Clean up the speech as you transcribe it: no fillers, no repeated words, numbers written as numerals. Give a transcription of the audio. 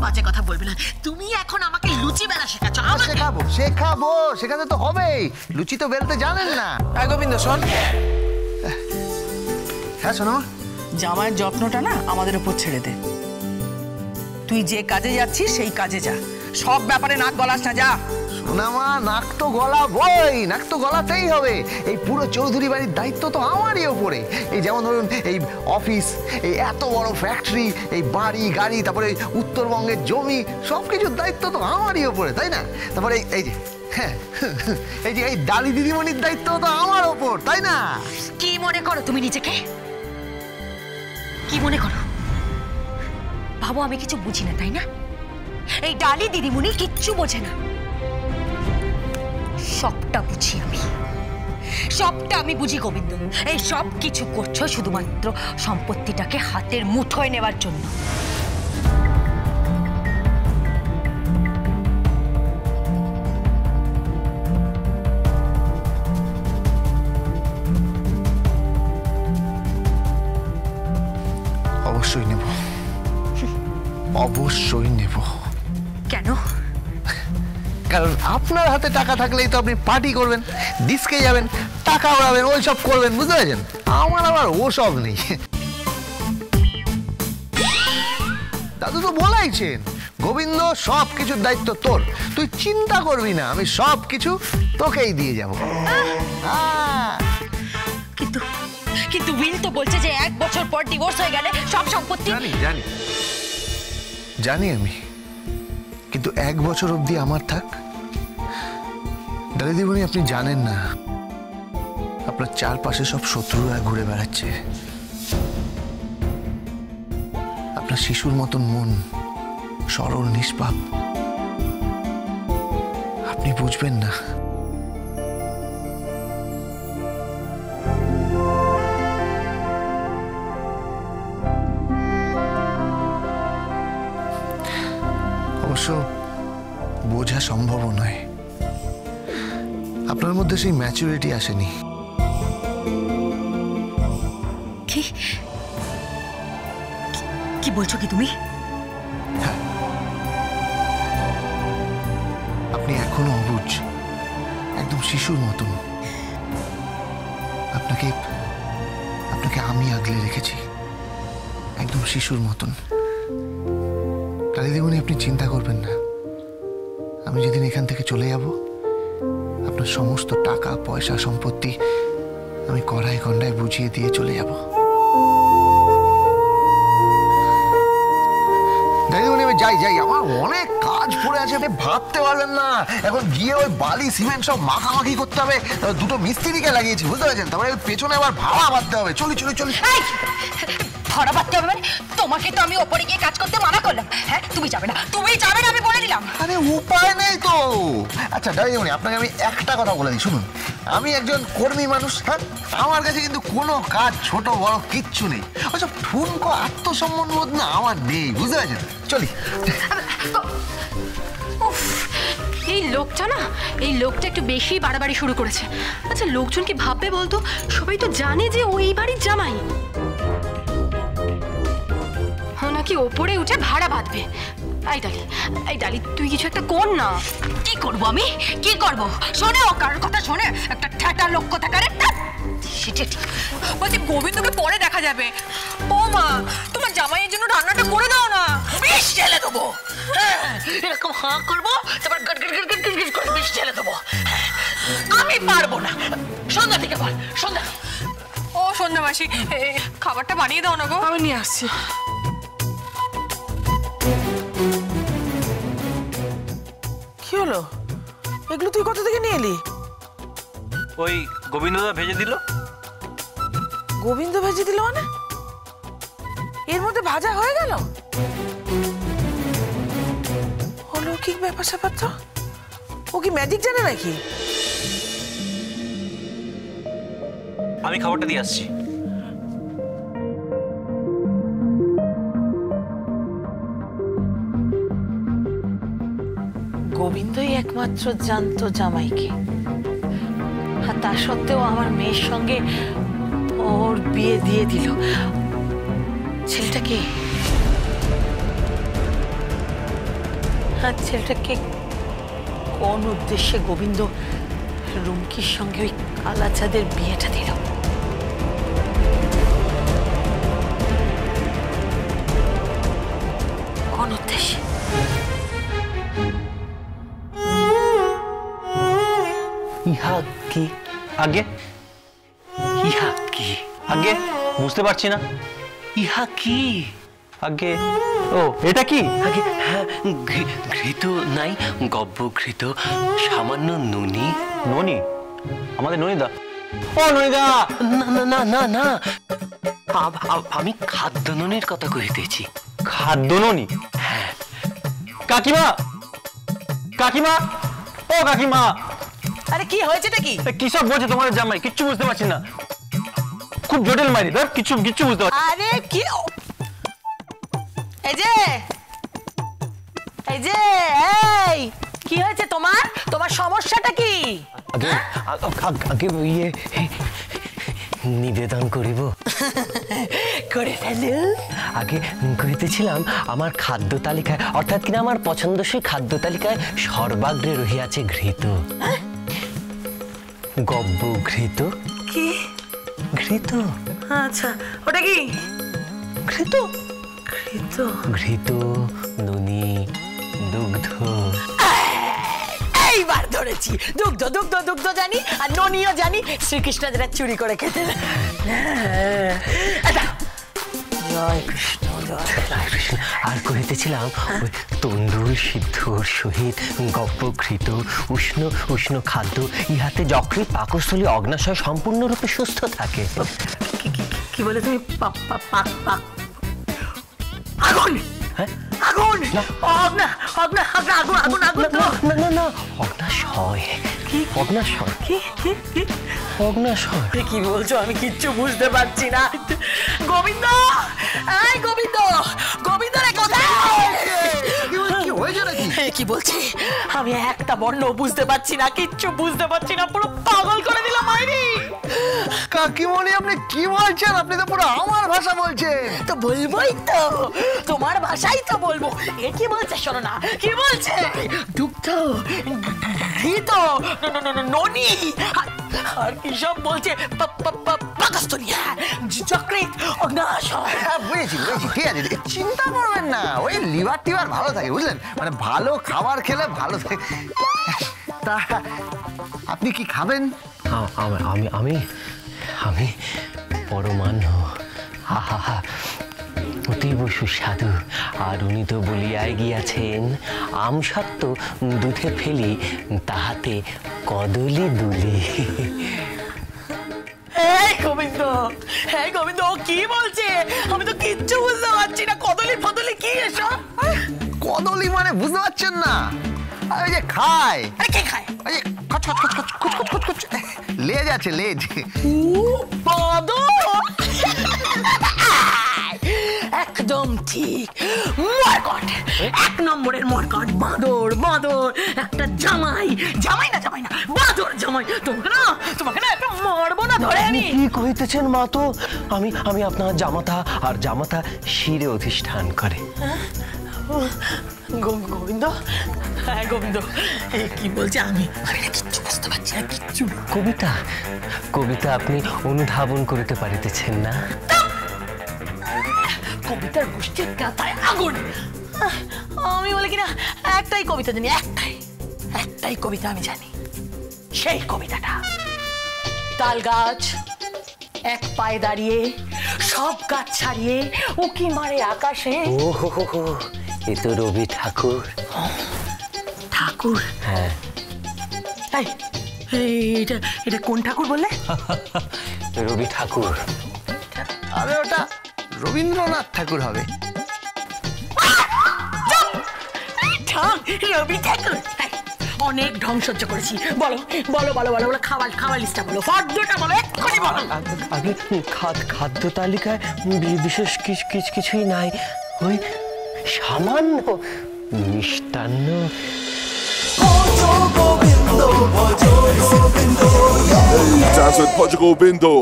বাজে কথা বলবে না। তুমি এখন আমাকে লুচি বেলা শেখাচ্ছ। শেখাবো শেখাবো, শেখাতে তো হবেই। লুচি তো বেলতে জানেন না। গোবিন্দ শোন। হ্যাঁ শোনো, জামাইয়ের যত্নটা না আমাদের উপর ছেড়ে দে। তুই যে কাজে যাচ্ছিস সেই কাজে যা, সব ব্যাপারে নাক গলাস না। যা। শোনা মা, নাক তো গলাবই, নাক তো গলাতেই হবে। এই পুরো চৌধুরী বাড়ির দায়িত্ব তো আমারই ওপরে। এই যেমন ধরুন এই অফিস, এই এত বড় ফ্যাক্টরি, এই বাড়ি গাড়ি, তারপরে উত্তরবঙ্গের জমি, সব কিছুর দায়িত্ব তো আমারই ওপরে, তাই না? তারপরে এই যে হ্যাঁ, এই যে এই ডালি দিদিমণির দায়িত্ব তো আমার ওপর, তাই না? কি মনে করো তুমি নিজেকে? কি মনে করো? ভাবো আমি কিছু বুঝি না, তাই না? এই ডালি দিদিমণি কিচ্ছু বোঝে না। সবটা বুঝি আমি, সবটা আমি বুঝি গোবিন্দ। এই সব কিছু করছো শুধুমাত্র সম্পত্তিটাকে হাতের মুঠোয় নেবার জন্য। অবশ্যই নেব, অবশ্যই নেব। কেন? কারণ আপনার হাতে টাকা থাকলেই তো আপনি পার্টি করবেন, ডিস্কে যাবেন, টাকা উড়াবেন, ওই সব করবেন, বুঝতে পেরেছেন? আমার আবার ওসব নেই। দাদু তো বলাইছেন, গোবিন্দ সব কিছুর দায়িত্ব তোর, তুই চিন্তা করবি না, আমি সব কিছু তোকেই দিয়ে যাব। কিন্তু কিন্তু উইল তো বলছে যে 1 বছর পর ডিভোর্স হয়ে গেলে সব সম্পত্তি। জানি জানি জানি আমি, কিন্তু 1 বছর অবধি আমার থাক। ডালি দিদিমণি, আপনি জানেন না আপনার চারপাশে সব শত্রুরা ঘুরে বেড়াচ্ছে। আপনার শিশুর মতন মন, সরল নিষ্পাপ, আপনি বুঝবেন না। অবশ্য বোঝা সম্ভব নয়, আপনার মধ্যে সেই ম্যাচুরিটি আসেনি। কি বলছো কি তুমি? হ্যাঁ, আপনি এখনো অবুঝ, একদম শিশুর মতন। আপনাকে আপনাকে আমি আগলে রেখেছি, একদম শিশুর মতন। কালিদিমণি, আপনি চিন্তা করবেন না। আমি যেদিন এখান থেকে চলে যাব, আপনার সমস্ত টাকা পয়সা সম্পত্তি আমি কড়াই গন্ডায় বুঝিয়ে দিয়ে চলে যাব। দাদিমণি, আমি যাই যাই, আমার অনেক কাজ পড়ে আছে, আপনি ভাবতে পারবেন না। এখন গিয়ে ওই বালি সিমেন্ট সব মাখামাখি করতে হবে, দুটো মিস্ত্রিকে লাগিয়েছি, বুঝতে পারছেন? তারপরে পেছনে আবার ভাড়া বাঁধতে হবে। চলি চলি চলি। ভাড়া বাঁধতে হবে মানে? তোমাকে তো আমি ওপরে গিয়ে কাজ করতে মানা করলাম। হ্যাঁ, তুমি যাবে না, তুমি যাবে না, আমি বলে দিলাম। আরে উপায় নেই তো। আচ্ছা দাদিমণি, আপনাকে আমি একটা কথা বলে দিই, শুনুন। আমি একজন কর্মী মানুষ, হ্যাঁ, আমার কাছে কিন্তু কোনো কাজ ছোট বড় কিচ্ছু নেই। ওইসব ঠুনকো আত্মসম্মান বোধ না আমার নেই, বুঝতে পারছেন? চলি। এই লোকটা না, এই লোকটা একটু বেশি বাড়াবাড়ি শুরু করেছে। আচ্ছা, লোকজন কি ভাববে বলতো? সবাই তো জানে যে ও এই বাড়ির জামাই, নাকি ওপরে উঠে ভাড়া বাঁধবে। এই ডালি তুই কিছু একটা কর না। কি করবো আমি? কি করবো? শোনে, ও কারোর কথা শোনে? একটা ঠ্যাটা লোক কথা করে। বলছি গোবিন্দকে পরে দেখা যাবে। ও মা, তোমার জামাইয়ের জন্য রান্নাটা করে দাও না। বিষ ঢেলে দেবো। এরকম হাঁ করবো, তারপর goat goat goat goat goat করে বিষ ঢেলে দেবো। আমি পারবো না। সন্ধ্যা থেকে বল, সন্ধ্যা। ও সন্ধ্যা মাসি, খাবারটা বানিয়ে দাও না গো। আমি নিয়ে আসছি। কি হলো? এগুলো তুই কোথা থেকে নিয়ে এলি? ওই গোবিন্দদা ভেজে দিল। গোবিন্দ ভেজে দিল মানে? এর মধ্যে ভাজা হয়ে গেল? অলৌকিক ব্যাপার স্যাপার তো। ও কি ম্যাজিক জানে নাকি? আমি খাবারটা দিয়ে আসছি। গোবিন্দই একমাত্র জানতো জামাইকে, আর তা সত্ত্বেও আমার মেয়ের সঙ্গে ওর বিয়ে দিয়ে দিল। ছেলেটা কে? আর ছেলেটাকে কোন উদ্দেশ্যে গোবিন্দ রুমকির সঙ্গে ওই কালাচাঁদের বিয়েটা দিল? কোন উদ্দেশ্যে? ইহা কি আগে? ইহা কি আগে? বুঝতে পারছি না। ইহা কি আগে? ও এটা কি আগে? হ্যাঁ, ঘৃত নাই, গব্য ঘৃত, সামান্য ননি। ননি? আমাদের ননিদা? ও ননিদা! না না না না না, আমি খাদ্য ননির কথা কহিতেছি। খাদ্য ননি? হ্যাঁ। কাকিমা, কাকিমা, ও কাকিমা! আরে কি হয়েছেটা কি? কি সব বলছে তোমার জামাই? কিচ্ছু বুঝতে পারছি না, খুব জটিল মাইরি। ধর কিচ্ছু কিচ্ছু বুঝতে পারছি। আরে কি, এই যে এই যে এই কি হয়েছে তোমার? তোমার সমস্যাটা কি? আগে আগে ইয়ে নিবেদন করিব। করে ফেলো। আগে কহিতেছিলাম আমার খাদ্য তালিকায়, অর্থাৎ কিনা আমার পছন্দসই খাদ্য তালিকায় সর্বাগ্রে রহিয়াছে ঘৃত। গব্য ঘৃত। কি ঘৃত? আচ্ছা, ওটা কি? ঘৃত। ঘৃত? ঘৃত, ননি, দুগ্ধ। এইবার ধরেছি। দুগ্ধ দুগ্ধ দুগ্ধ জানি, আর ননিও জানি। শ্রীকৃষ্ণ যেটা চুরি করে খেতেন। জয় কৃষ্ণ, জয় কৃষ্ণ। আর কহিতেছিলাম ওই তন্দুর সিদ্ধর সহিত গব্য ঘৃত উষ্ণ উষ্ণ খাদ্য, ইহাতে যকৃৎ পাকস্থলী অগ্নাশয় সম্পূর্ণরূপে সুস্থ থাকে। কি বলে তুমি? আগুন? আগুন? অগ্না অগ্না অগ্না আগুন আগুন আগুন? না না না, অগ্নাশয়। কি? অগ্নাশয়। কি কি কি? অগ্নাশয়। কি বলছো? আমি কিচ্ছু বুঝতে পারছি না। গোবিন্দ, এই গোবিন্দ, গোবিন্দ রে কোথায়? কি বলছি? আমি একটা বর্ণ বুঝতে পারছি না, কিচ্ছু বুঝতে পারছি না, পুরো পাগল করে দিলাম মাইরি। কাকিমণি আপনি কি বলছেন? আপনি তো পুরো আমার ভাষা বলছেন। তো বলবোই তো, তোমার ভাষাই তো বলবো। এ কি বলছে শোনো না, কি বলছে? দুগ্ধ, ঘৃত, ননি, আর কি সব বলছে? পাকস্থলী, যকৃৎ, অগ্নাশয়। বুঝেছি বুঝেছি, ঠিক আছে, চিন্তা করবেন না। ওই লিভার টিভার ভালো থাকে, বুঝলেন? মানে ভালো খাবার খেলে ভালো থাকে। তা আপনি কি খাবেন? আমি আমি আমি পরমান্ন। আহা, অতীব সুস্বাদু। আর উনি তো বলিয়াই গিয়াছেন, আম সত্ত্ব দুধে ফেলি, তাহাতে কদলি দুলি। এই গোবিন্দ, এই গোবিন্দ, ও কি বলছে? আমি তো কিচ্ছু বুঝতে পারছি না। কদলি ফদলি কি এসব? কদলি মানে বুঝতে পারছেন না? ওই যে খায়। আরে কে খায়? ওই যে খচ খচ খচ খচ খচ খচ খচ লেজ আছে, লেজ। একদম ঠিক, মরকট, এক নম্বরের মরকট। বাঁদর, বাঁদর, একটা জামাই, জামাই না জামাই না, বাঁদর জামাই। তোমাকে না একটা মারবো না ধরে আমি। কি কহিতেছেন মা? তো আমি আমি আপনার জামাতা, আর জামাতা শিরে অধিষ্ঠান করে। গোবিন্দ, হ্যাঁ গোবিন্দ, কি বলছে? আমি আমি না কিচ্ছু বুঝতে পারছি না, কিচ্ছু। কবিতা, কবিতা আপনি অনুধাবন করিতে পারিতেছেন না? কবিতার গোষ্ঠীর কাতায় আগুন। আমি বলে কিনা একটাই কবিতা জানি, একটাই কবিতা আমি জানি। সেই কবিতাটা, তাল গাছ এক পায়ে দাঁড়িয়ে, সব গাছ ছাড়িয়ে উকি মারে আকাশে। ও হো হো হো, এ তো রবি ঠাকুর। ঠাকুর? হ্যাঁ। এটা এটা কোন ঠাকুর বললে? রবি ঠাকুর। আরে ওটা রবীন্দ্রনাথ ঠাকুর হবে। রবি ঠাকুর? অনেক ঢং সহ্য করেছি। বলো বলো বলো বলো বলো, খাবার লিস্টটা বলো, ফর্দটা বলো, এক্ষুনি বলো। আগে খাদ্য তালিকায় বিশেষ কিছুই নাই, ওই সামান্য মিষ্টান্ন। Dance with Portugal Bindo.